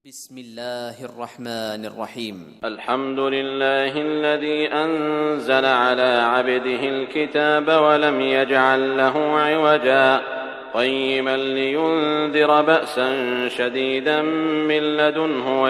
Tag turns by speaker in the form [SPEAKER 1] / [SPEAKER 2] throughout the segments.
[SPEAKER 1] بسم الله الرحمن الرحيم.
[SPEAKER 2] الحمد لله الذي أنزل على عبده الكتاب ولم يجعل له عوجا قيما لينذر بأسا شديدا من لدنه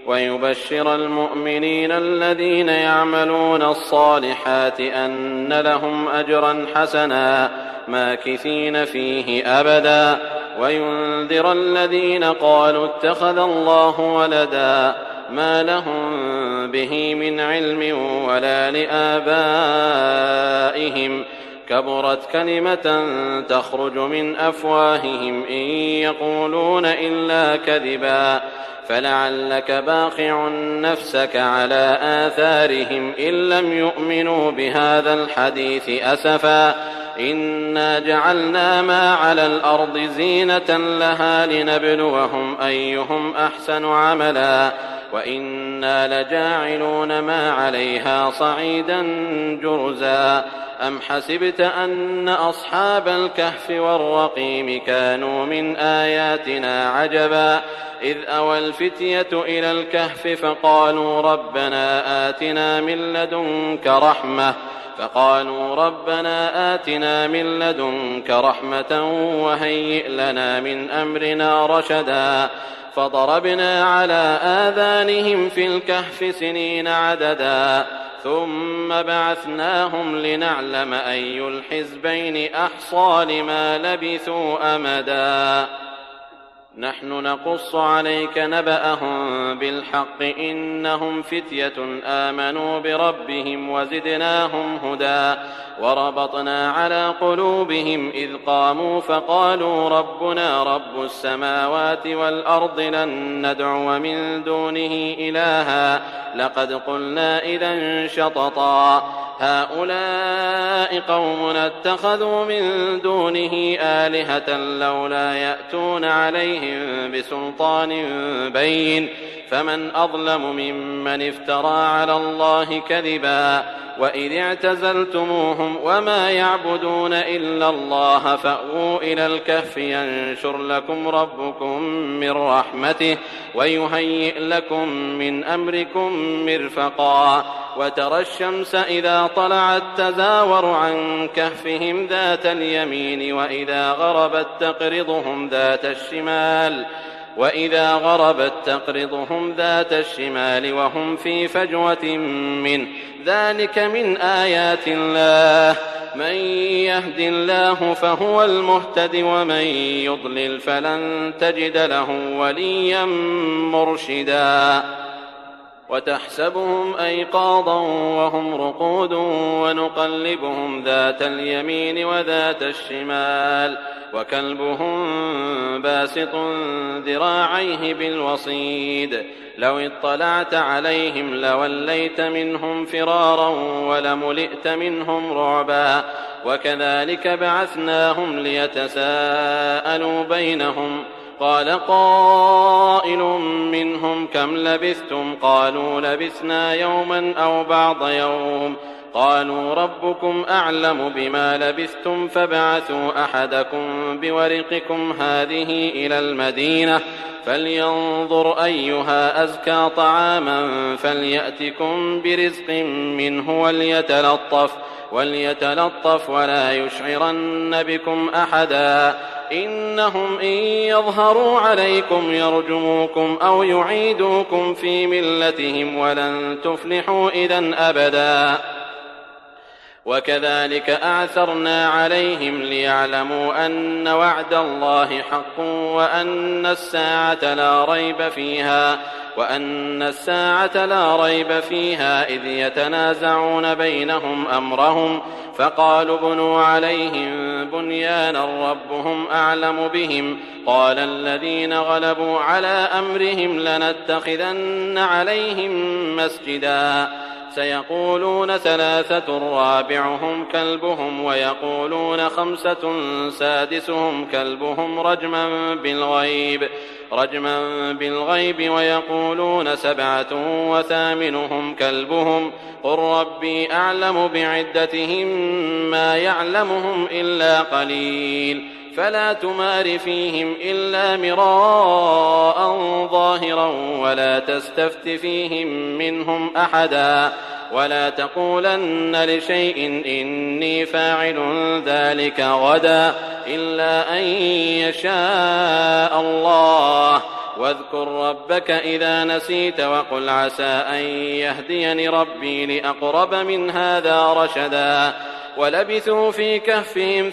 [SPEAKER 2] ويبشر المؤمنين الذين يعملون الصالحات أن لهم أجرا حسنا ماكثين فيه أبدا وينذر الذين قالوا اتخذ الله ولدا ما لهم به من علم ولا لآبائهم كبرت كلمة تخرج من أفواههم إن يقولون إلا كذبا فلعلك باخع نفسك على آثارهم إن لم يؤمنوا بهذا الحديث أسفا إنا جعلنا ما على الأرض زينة لها لنبلوهم أيهم أحسن عملا وإنا لجاعلون ما عليها صعيدا جرزا أم حسبت أن أصحاب الكهف والرقيم كانوا من آياتنا عجبا إذ أوى الفتية إلى الكهف فقالوا ربنا آتنا من لدنك رحمة وهيئ لنا من أمرنا رشدا فضربنا على آذانهم في الكهف سنين عددا ثم بعثناهم لنعلم أي الحزبين أحصى لما لبثوا أمدا نحن نقص عليك نبأهم بالحق إنهم فتية آمنوا بربهم وزدناهم هدى وربطنا على قلوبهم إذ قاموا فقالوا ربنا رب السماوات والأرض لن ندعو من دونه إلها لقد قلنا إذا شططا هؤلاء قومنا اتخذوا من دونه آلهة لولا يأتون عليهم بسلطان بين فمن أظلم ممن افترى على الله كذبا وإذ اعتزلتموهم وما يعبدون إلا الله فأووا إلى الكهف ينشر لكم ربكم من رحمته ويهيئ لكم من أمركم مرفقا وترى الشمس إذا طلعت تزاور عن كهفهم ذات اليمين وإذا غربت تقرضهم ذات الشمال وهم في فجوة منه ذلك من آيات الله من يهد الله فهو المهتد ومن يضلل فلن تجد له وليا مرشدا وتحسبهم أيقاظا وهم رقود ونقلبهم ذات اليمين وذات الشمال وكلبهم باسط ذراعيه بالوصيد لو اطلعت عليهم لوليت منهم فرارا ولملئت منهم رعبا وكذلك بعثناهم ليتساءلوا بينهم قال قائل منهم كم لبثتم قالوا لبثنا يوما أو بعض يوم قالوا ربكم أعلم بما لبثتم فابعثوا أحدكم بورقكم هذه إلى المدينة فلينظر أيها أزكى طعاما فليأتكم برزق منه وليتلطف ولا يشعرن بكم أحدا إنهم إن يظهروا عليكم يرجموكم أو يعيدوكم في ملتهم ولن تفلحوا إذن أبدا وكذلك أعثرنا عليهم ليعلموا أن وعد الله حق وأن الساعة لا ريب فيها إذ يتنازعون بينهم أمرهم فقالوا ابنوا عليهم بنيانا ربهم أعلم بهم قال الذين غلبوا على أمرهم لنتخذن عليهم مسجدا سيقولون 3 رابعهم كلبهم ويقولون 5 سادسهم كلبهم رجما بالغيب ويقولون 7 وثامنهم كلبهم قل ربي أعلم بعدتهم ما يعلمهم إلا قليل فلا تمار فيهم إلا مراء ظاهرا ولا تستفت فيهم منهم أحدا ولا تقولن لشيء إني فاعل ذلك غدا إلا أن يشاء الله واذكر ربك إذا نسيت وقل عسى أن يهديني ربي لأقرب من هذا رشدا ولبثوا في كهفهم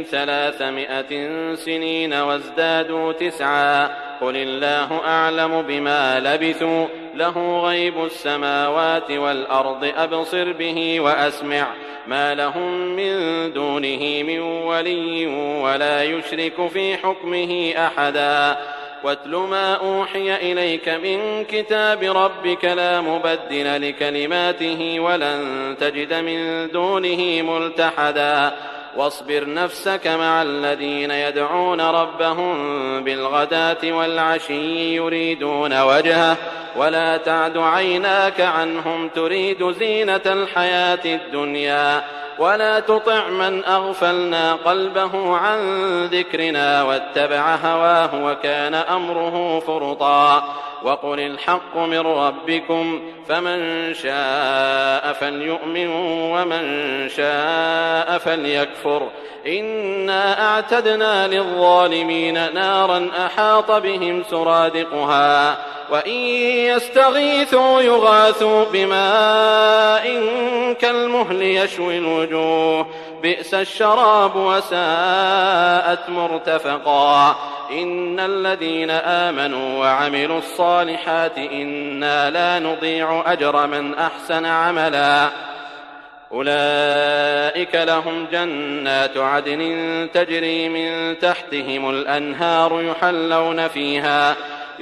[SPEAKER 2] 300 سنين وازدادوا تسعا قل الله أعلم بما لبثوا له غيب السماوات والأرض أبصر به وأسمع ما لهم من دونه من ولي ولا يشرك في حكمه أحدا واتل ما أوحي إليك من كتاب ربك لا مبدل لكلماته ولن تجد من دونه ملتحدا واصبر نفسك مع الذين يدعون ربهم بالغداة والعشي يريدون وجهه ولا تعد عيناك عنهم تريد زينة الحياة الدنيا ولا تطع من أغفلنا قلبه عن ذكرنا واتبع هواه وكان أمره فرطا وقل الحق من ربكم فمن شاء فليؤمن ومن شاء فليكفر إنا أعتدنا للظالمين نارا أحاط بهم سرادقها وإن يستغيثوا يغاثوا بماء كالمهل يشوي الوجوه بئس الشراب وساءت مرتفقا إن الذين آمنوا وعملوا الصالحات إنا لا نضيع أجر من أحسن عملا أولئك لهم جنات عدن تجري من تحتهم الأنهار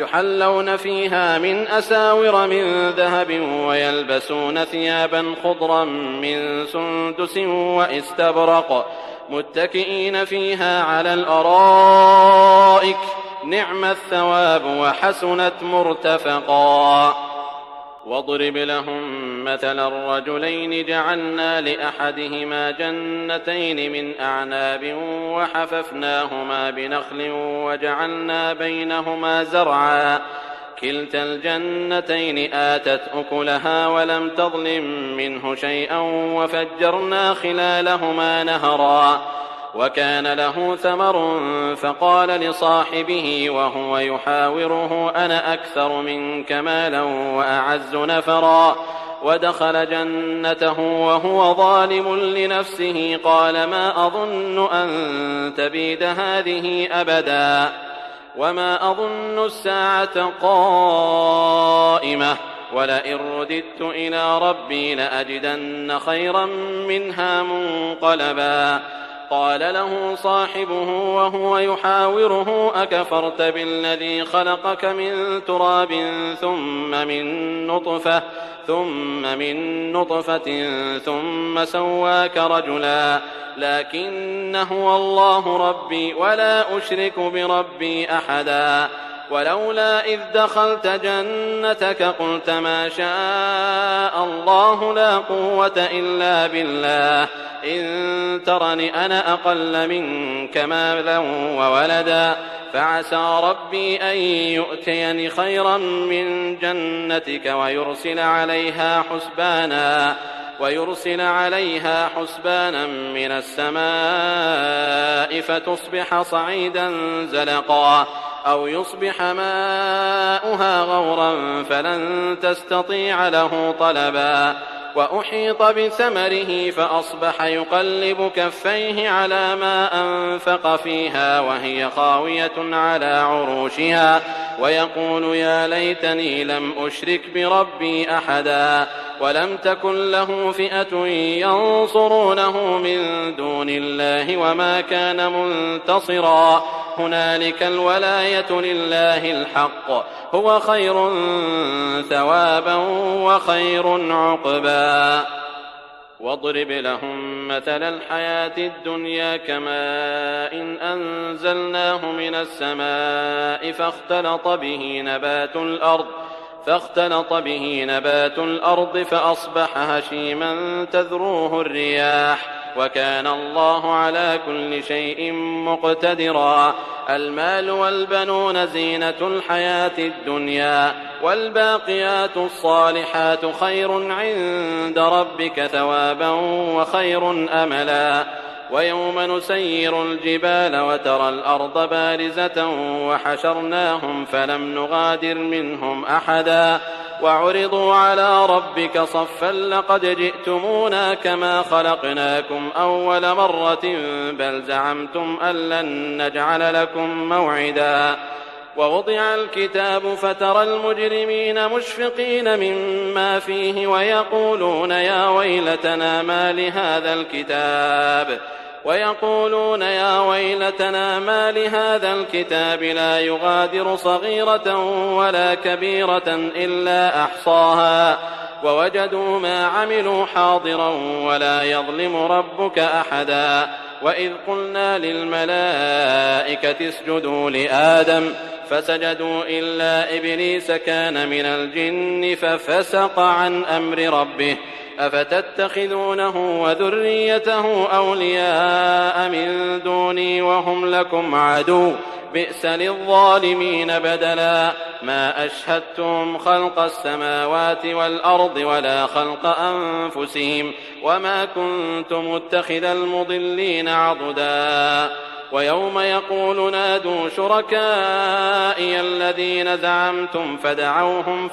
[SPEAKER 2] يحلون فيها من أساور من ذهب ويلبسون ثيابا خضرا من سندس وإستبرق متكئين فيها على الأرائك نعم الثواب وحسنت مرتفقا واضرب لهم مثل الرجلين جعلنا لأحدهما جنتين من أعناب وحففناهما بنخل وجعلنا بينهما زرعا كلتا الجنتين آتت أكلها ولم تظلم منه شيئا وفجرنا خلالهما نهرا وكان له ثمر فقال لصاحبه وهو يحاوره أنا أكثر منك مالا وأعز نفرا ودخل جنته وهو ظالم لنفسه قال ما أظن أن تبيد هذه أبدا وما أظن الساعة قائمة ولئن رددت إلى ربي لأجدن خيرا منها منقلبا قال له صاحبه وهو يحاوره أكفرت بالذي خلقك من تراب ثم من نطفة ثم سواك رجلا لكن هو الله ربي ولا أشرك بربي أحدا ولولا إذ دخلت جنتك قلت ما شاء الله لا قوة إلا بالله إن ترني أنا أقل منك مالا وولدا فعسى ربي أن يؤتيني خيرا من جنتك ويرسل عليها حسبانا من السماء فتصبح صعيدا زلقا أو يصبح ماؤها غورا فلن تستطيع له طلبا وأحيط بثمره فأصبح يقلب كفيه على ما أنفق فيها وهي خاوية على عروشها ويقول يا ليتني لم أشرك بربي أحدا ولم تكن له فئة ينصرونه من دون الله وما كان منتصرا هنالك الولاية لله الحق هو خير ثوابا وخير عقبا واضرب لهم مثل الحياة الدنيا كماء إن أنزلناه من السماء فاختلط به نبات الأرض فأصبح هشيما تذروه الرياح وكان الله على كل شيء مقتدرا. المال والبنون زينة الحياة الدنيا والباقيات الصالحات خير عند ربك ثوابا وخير أملا. ويوم نسير الجبال وترى الأرض بارزة وحشرناهم فلم نغادر منهم أحدا وعرضوا على ربك صفا لقد جئتمونا كما خلقناكم أول مرة بل زعمتم أن لن نجعل لكم موعدا. ووضع الكتاب فترى المجرمين مشفقين مما فيه ويقولون يا ويلتنا ما لهذا الكتاب لا يغادر صغيرة ولا كبيرة إلا أحصاها ووجدوا ما عملوا حاضرا ولا يظلم ربك أحدا. وإذ قلنا للملائكة اسجدوا لآدم فسجدوا إلا إبليس كان من الجن ففسق عن أمر ربه أفتتخذونه وذريته أولياء من دوني وهم لكم عدو بئس للظالمين بدلا. ما أشهدتم خلق السماوات والأرض ولا خلق أنفسهم وما كنت متخذ المضلين عضدا. ويوم يقول نادوا شركائي الذين زعمتم فدعوهم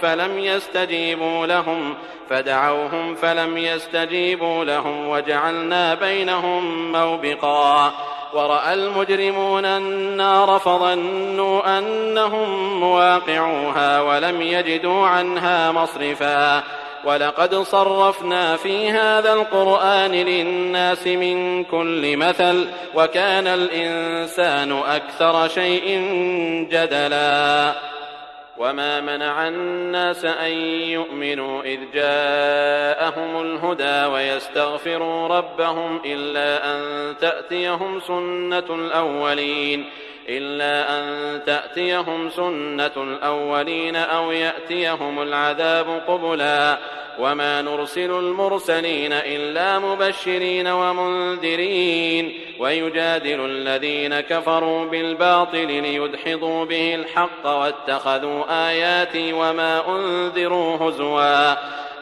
[SPEAKER 2] فلم يستجيبوا لهم وجعلنا بينهم موبقا. ورأى المجرمون النار فظنوا أنهم مواقعوها ولم يجدوا عنها مصرفا. ولقد صرفنا في هذا القرآن للناس من كل مثل وكان الإنسان أكثر شيء جدلا. وما منع الناس أن يؤمنوا إذ جاءهم الهدى ويستغفروا ربهم إلا أن تأتيهم سنة الأولين أو يأتيهم العذاب قبلا. وما نرسل المرسلين إلا مبشرين ومنذرين ويجادل الذين كفروا بالباطل ليدحضوا به الحق واتخذوا آياتي وما أنذروا هزوا.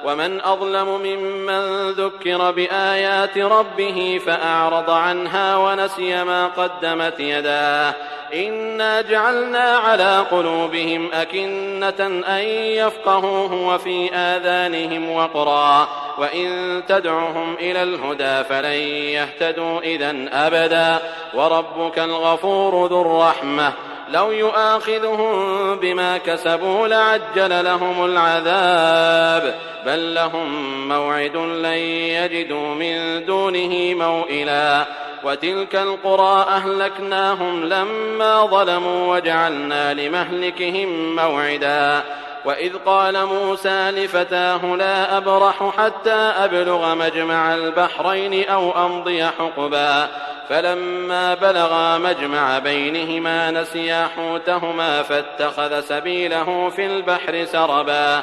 [SPEAKER 2] ومن أظلم ممن ذكر بآيات ربه فأعرض عنها ونسي ما قدمت يداه إنا جعلنا على قلوبهم أكنة أن يفقهوه وفي آذانهم وقرا وإن تدعهم إلى الهدى فلن يهتدوا إذن أبدا. وربك الغفور ذو الرحمة لو يؤاخذهم بما كسبوا لعجل لهم العذاب بل لهم موعد لن يجدوا من دونه موئلا. وتلك القرى أهلكناهم لما ظلموا وجعلنا لمهلكهم موعدا. وإذ قال موسى لفتاه لا أبرح حتى أبلغ مجمع البحرين أو أمضي حقبا فلما بلغا مجمع بينهما نسيا حوتهما فاتخذ سبيله في البحر سربا.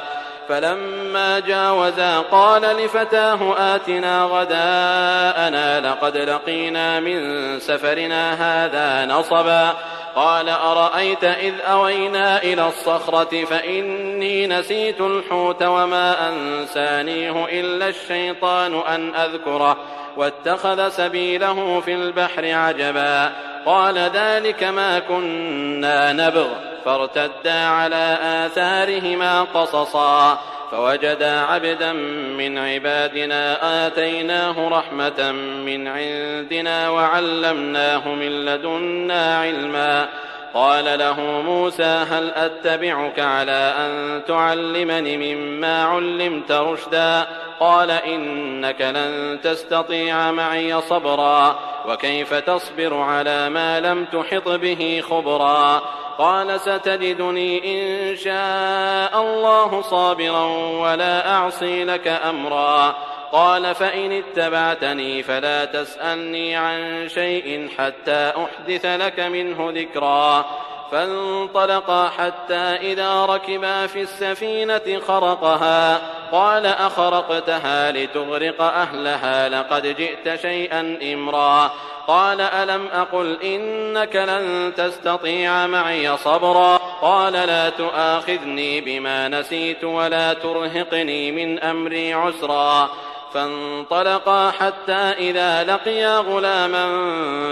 [SPEAKER 2] فلما جاوزا قال لفتاه آتنا غداءنا لقد لقينا من سفرنا هذا نصبا. قال أرأيت إذ أوينا إلى الصخرة فإني نسيت الحوت وما أنسانيه إلا الشيطان أن أذكره واتخذ سبيله في البحر عجبا. قال ذلك ما كنا نبغ فارتدا على آثارهما قصصا فوجدا عبدا من عبادنا آتيناه رحمة من عندنا وعلمناه من لدنا علما. قال له موسى هل أتبعك على أن تعلمني مما علمت رشدا قال إنك لن تستطيع معي صبرا وكيف تصبر على ما لم تحط به خبرا. قال ستجدني إن شاء الله صابرا ولا أعصي لك أمرا. قال فإن اتبعتني فلا تسألني عن شيء حتى أحدث لك منه ذكرا. فانطلقا حتى إذا ركبا في السفينة خرقها قال أخرقتها لتغرق أهلها لقد جئت شيئا إمرا قال ألم أقل إنك لن تستطيع معي صبرا قال لا تؤاخذني بما نسيت ولا ترهقني من أمري عسرا فانطلقا حتى إذا لقيا غلاما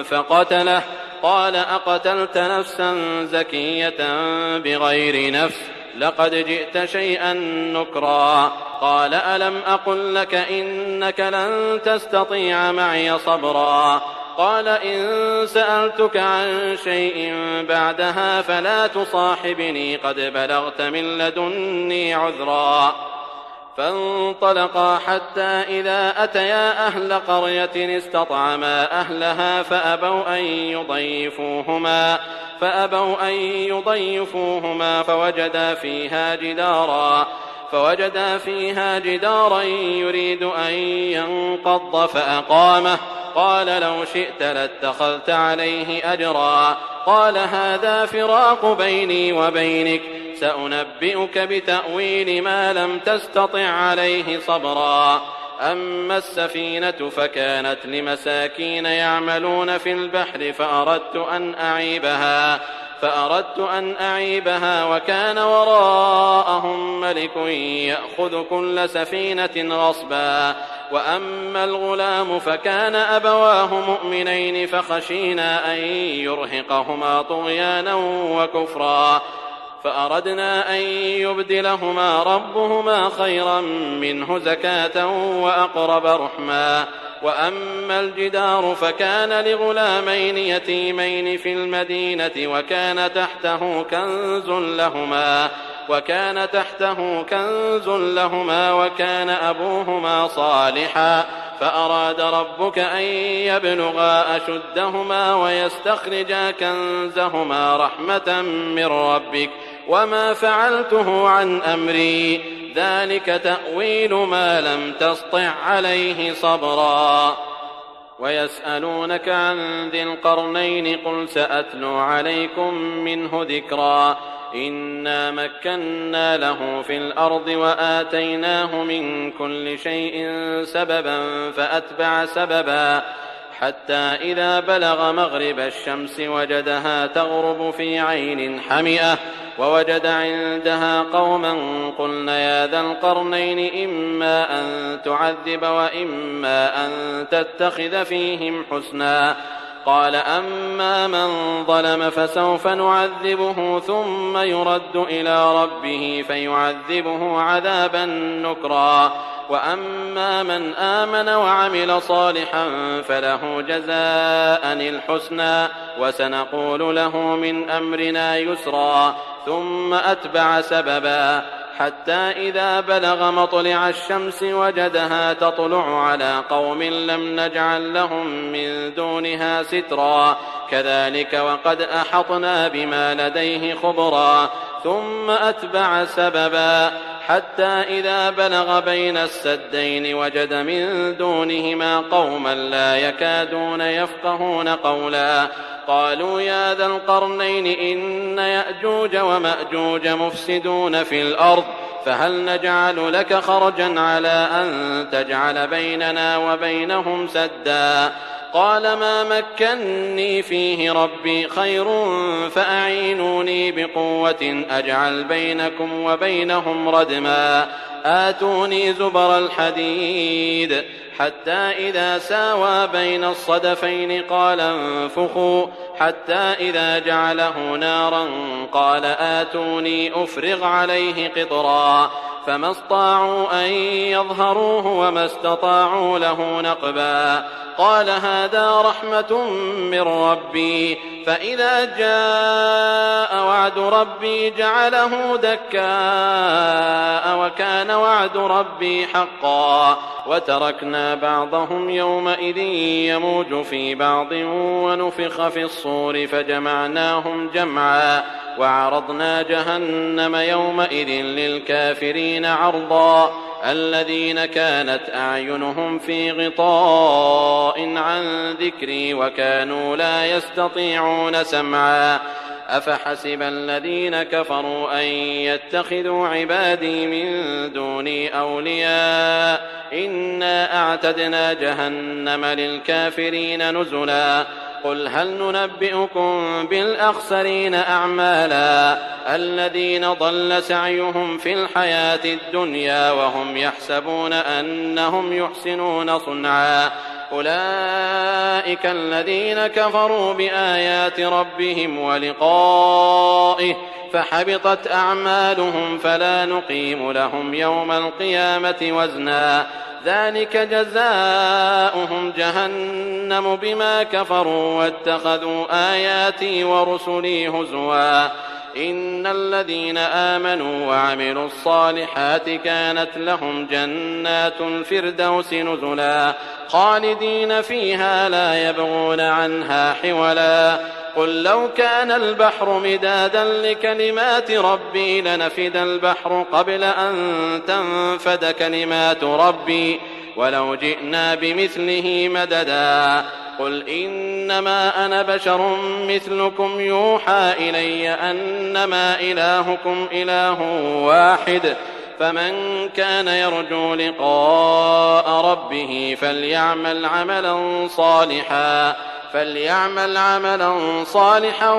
[SPEAKER 2] فقتله قال أقتلت نفسا زكية بغير نفس لقد جئت شيئا نكرا قال ألم أقل لك إنك لن تستطيع معي صبرا قال إن سألتك عن شيء بعدها فلا تصاحبني قد بلغت من لدني عذرا فانطلقا حتى إذا أتيا أهل قرية استطعما أهلها فأبوا أن يضيفوهما فوجدا فيها جدارا يريد أن ينقض فأقامه قال لو شئت لاتخذت عليه أجرا قال هذا فراق بيني وبينك سأنبئك بتأويل ما لم تستطع عليه صبرا أما السفينة فكانت لمساكين يعملون في البحر فأردت أن أعيبها وكان وراءهم ملك يأخذ كل سفينة غصبا وأما الغلام فكان أبواه مؤمنين فخشينا أن يرهقهما طغيانا وكفرا فأردنا أن يبدلهما ربهما خيرا منه زكاة وأقرب رحما وأما الجدار فكان لغلامين يتيمين في المدينة وكان تحته كنز لهما وكان أبوهما صالحا فأراد ربك أن يبلغا أشدهما ويستخرجا كنزهما رحمة من ربك وما فعلته عن أمري ذلك تأويل ما لم تسطع عليه صبرا ويسألونك عن ذي القرنين قل سأتلو عليكم منه ذكرا إنا مكنا له في الأرض وآتيناه من كل شيء سببا فأتبع سببا حتى إذا بلغ مغرب الشمس وجدها تغرب في عين حمئة ووجد عندها قوما قلنا يا ذا القرنين إما أن تعذب وإما أن تتخذ فيهم حسنا قال أما من ظلم فسوف نعذبه ثم يرد إلى ربه فيعذبه عذابا نكرا وأما من آمن وعمل صالحا فله جزاء الحسنى وسنقول له من أمرنا يسرا ثم أتبع سببا حتى إذا بلغ مطلع الشمس وجدها تطلع على قوم لم نجعل لهم من دونها سترا كذلك وقد أحطنا بما لديه خبرا ثم أتبع سببا حتى إذا بلغ بين السدين وجد من دونهما قوما لا يكادون يفقهون قولا قالوا يا ذا القرنين إن يأجوج ومأجوج مفسدون في الأرض فهل نجعل لك خرجا على أن تجعل بيننا وبينهم سدا قال ما مكني فيه ربي خير فأعينوني بقوة أجعل بينكم وبينهم ردما آتوني زبر الحديد حتى إذا ساوى بين الصدفين قال انفخوا حتى إذا جعله نارا قال آتوني أفرغ عليه قطرا فما استطاعوا أن يظهروه وما استطاعوا له نقبا قال هذا رحمة من ربي فإذا جاء وعد ربي جعله دكاء وكان وعد ربي حقا وتركنا بعضهم يومئذ يموج في بعض ونفخ في الصور فجمعناهم جمعا وعرضنا جهنم يومئذ للكافرين عرضا الذين كانت أعينهم في غطاء عن ذكري وكانوا لا يستطيعون سمعا أفحسب الذين كفروا أن يتخذوا عبادي من دوني أولياء إنا أعتدنا جهنم للكافرين نزلا قل هل ننبئكم بالأخسرين أعمالا الذين ضل سعيهم في الحياة الدنيا وهم يحسبون أنهم يحسنون صنعا أولئك الذين كفروا بآيات ربهم ولقائه فحبطت أعمالهم فلا نقيم لهم يوم القيامة وزنا ذلك جزاؤهم جهنم بما كفروا واتخذوا آياتي ورسلي هزوا إن الذين آمنوا وعملوا الصالحات كانت لهم جنات الفردوس نزلا خالدين فيها لا يبغون عنها حولا قل لو كان البحر مدادا لكلمات ربي لنفد البحر قبل أن تنفد كلمات ربي ولو جئنا بمثله مددا قل إنما أنا بشر مثلكم يوحى إلي أنما إلهكم إله واحد فمن كان يرجو لقاء ربه فليعمل عملا صالحا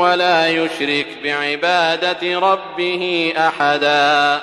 [SPEAKER 2] ولا يشرك بعبادة ربه أحدا.